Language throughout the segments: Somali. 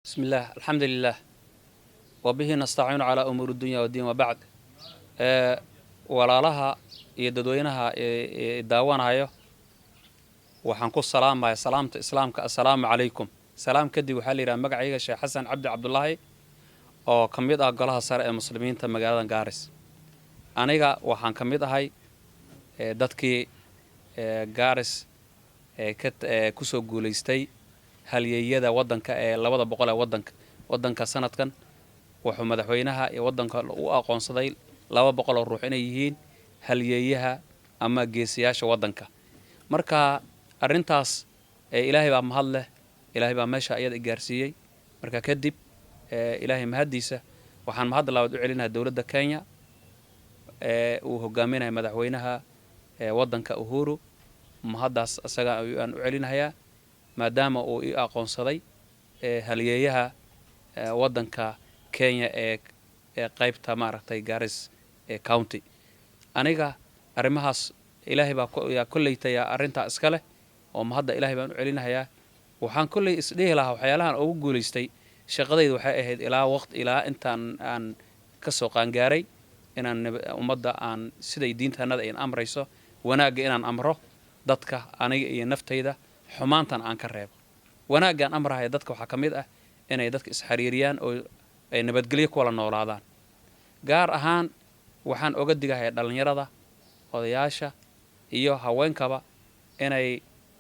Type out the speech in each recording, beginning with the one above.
بسم الله الحمد لله وبه نستعين على أمور الدنيا والدين وبعد walaalaha iyo dadweynaha daawanaayo waxaan ku salaamayaa salaamta islaamka assalaamu calaykum salaam kadib waxaa la yiraahdaa magacayga Sheekh Xasan Cabdi Cabdullaahi oo kamid ah golaha sare ee muslimiinta magaalada Gaaris aniga waxaan kamid ahay dadkii Gaaris ku soo guuleystay halyeeyada wadanka ee 200 ee wadanka sanadkan wuxuu madaxweynaha iyo wadanka u aqoonsaday 200 ruux inay yihiin halyeeyaha ama geesiyaasha wadanka marka arintaas ilaahay baa mahad leh ilaahay baa meesha ayada gaarsiiyay marka kadib ilaahay mahadiisa waxaan mahad labaad u celinayaa dawladda Kenya uu hogaaminayo madaxweynaha wadanka Uhuru mahadaas asaga aan u celinayaa maadaama uu i aqoonsaday halyeeyaha wadanka Kenya ee qaybta maaragtay Gaaris county aniga arimahaas ilaahay baa kulleeytay arinta iska leh oo mahadda ilaahay baan u celinayaa waxaan kulleey isdheey lahaa waxyaalahan ugu guuleystay shaqadaydu waxay ahayd ilaa intaan aan ka soo qaangaaray inaan ummadda aan siday diintanada ay amrayso wanaaga inaan amro dadka aniga iyo naftayda xumaantan aan ka reebo wanaagan amrahay dadka waxa kamid ah inay dadka isxariiriyaan oo ay nabadgelyo ku wada noolaadaan gaar ahaan waxaan oga digahay dhalinyarada odayaasha iyo haweenkaba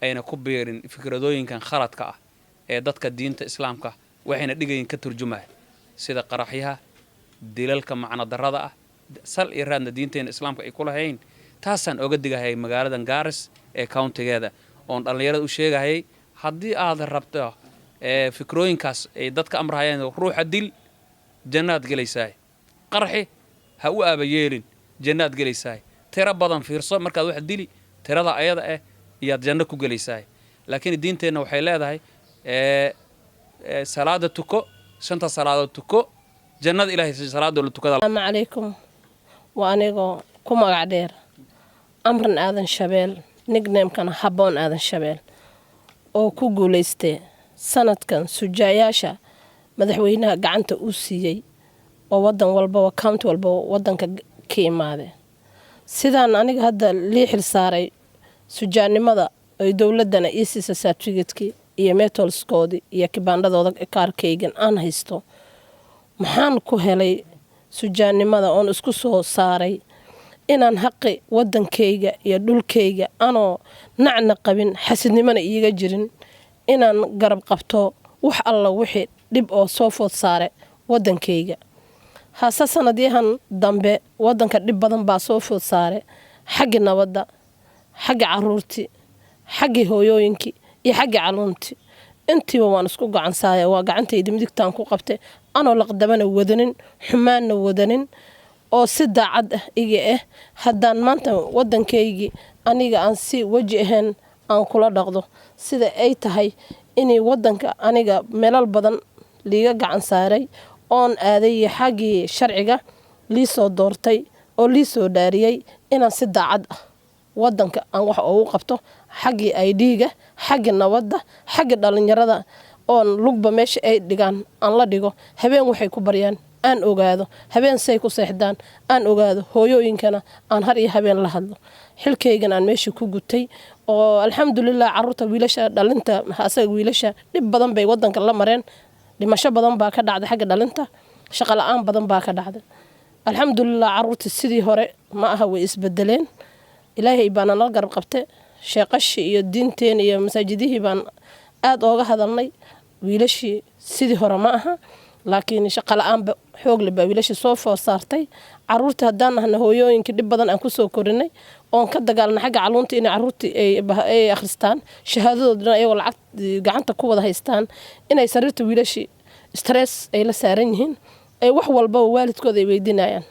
ayna ku beerin fikradooyinkan khaladka ah ee dadka diinta islaamka waxayna dhigayn ka turjumaa sida qaraxyaha dilalka macna darrada ah sal iyo raadna diinteena islaamka ay ku lahayn taasaan oga digahay magaaladan Gaaris ee countigeeda oo dhalinyarada u sheegayay haddii aad rabto fikrooyinkaas ay dadka amrayaan ruuxa dil jannaad galaysaa qarxi ha u aabayeelin jannaad galaysaa tira badan fiirso markaad wax dili tirada ayada iyo janno ku galaysaa laakiin diinteena waxay leedahay salaada tuko shanta salaadood tuko jannada ilaahay salaado la tukada assalaamu calaykum waa anigoo ku magac dheer amran aadan shabeel nickname-kana habboon aadan shabeel oo ku guuleystay sanadkan sujaayaasha madaxweynaha gacanta uu siiyey oo wadan walba county walba wadanka ka imaadeen sidaan aniga hadda lii xil saaray sujaanimada ay dawladana ii siisa certificate iyo methodskoodi iyo kibaandadooda kaarkaygan aan haysto maxaan ku helay sujaanimada oon isku soo saaray inaan xaqi wadankayga iyo dhulkayga anoo nacna qabin xasidnimana iiga jirin inaan garab qabto wax alla wixii dhib oo soo food saare wadankayga hase sanadyahan dambe wadanka dhib badan baa soo food saare xagga nabadda xagga caruurti xagga hooyooyinki iyo xagga caluunti intiiba waan isku gacan saaya waa gacantayda midigtaan ku qabtay anoo laqdabana wadanin xumaanna wadanin oo si daacad ah iga haddaan maanta wadankaygii aniga aan si waji ahayn aan kula dhaqdo sida ay tahay inay wadanka aniga meelal badan liiga gacan saaray oon aaday xaggii sharciga lii soo doortay oo lii soo dhaariyay inaan si daacad ah wadanka aan wax ugu qabto xaggii ID-ga xagga nabadda xagga dhalinyarada oon lugba meesha ay dhigaan aan la dhigo habeen waxay ku baryaan aan ogaado habeen say ku seexdaan aan ogaado hooyooyinkana aan har iyo habeen la hadlo xilkaygan aan meesha ku gutay oo alxamdulillah caruurta wiilasha dhalinta asaga wiilasha dhib badan bay wadanka la mareen dhimasho badan baa ka dhacday xagga dhalinta shaqo la'aan badan baa ka dhacday alxamdulillah caruurta sidii hore ma aha way isbedeleen ilaahay baan nala garab qabtay sheeqashi iyo diinteen iyo masaajidihii baan aad ooga hadalnay wiilashii sidii hore ma aha laakiin shaqo la'aan xoog leh baa wiilasha soo food saartay caruurta haddaan ahna hooyooyinka dhib badan aan ku soo korinay oon ka dagaalna xagga caluunta inay caruurtii ay akhristaan shahaadadoodana ayagoo lacag gacanta ku wada haystaan inay sariirta wiilashii stress ay la saaran yihiin ay wax walba waalidkooda ay weydiinayaan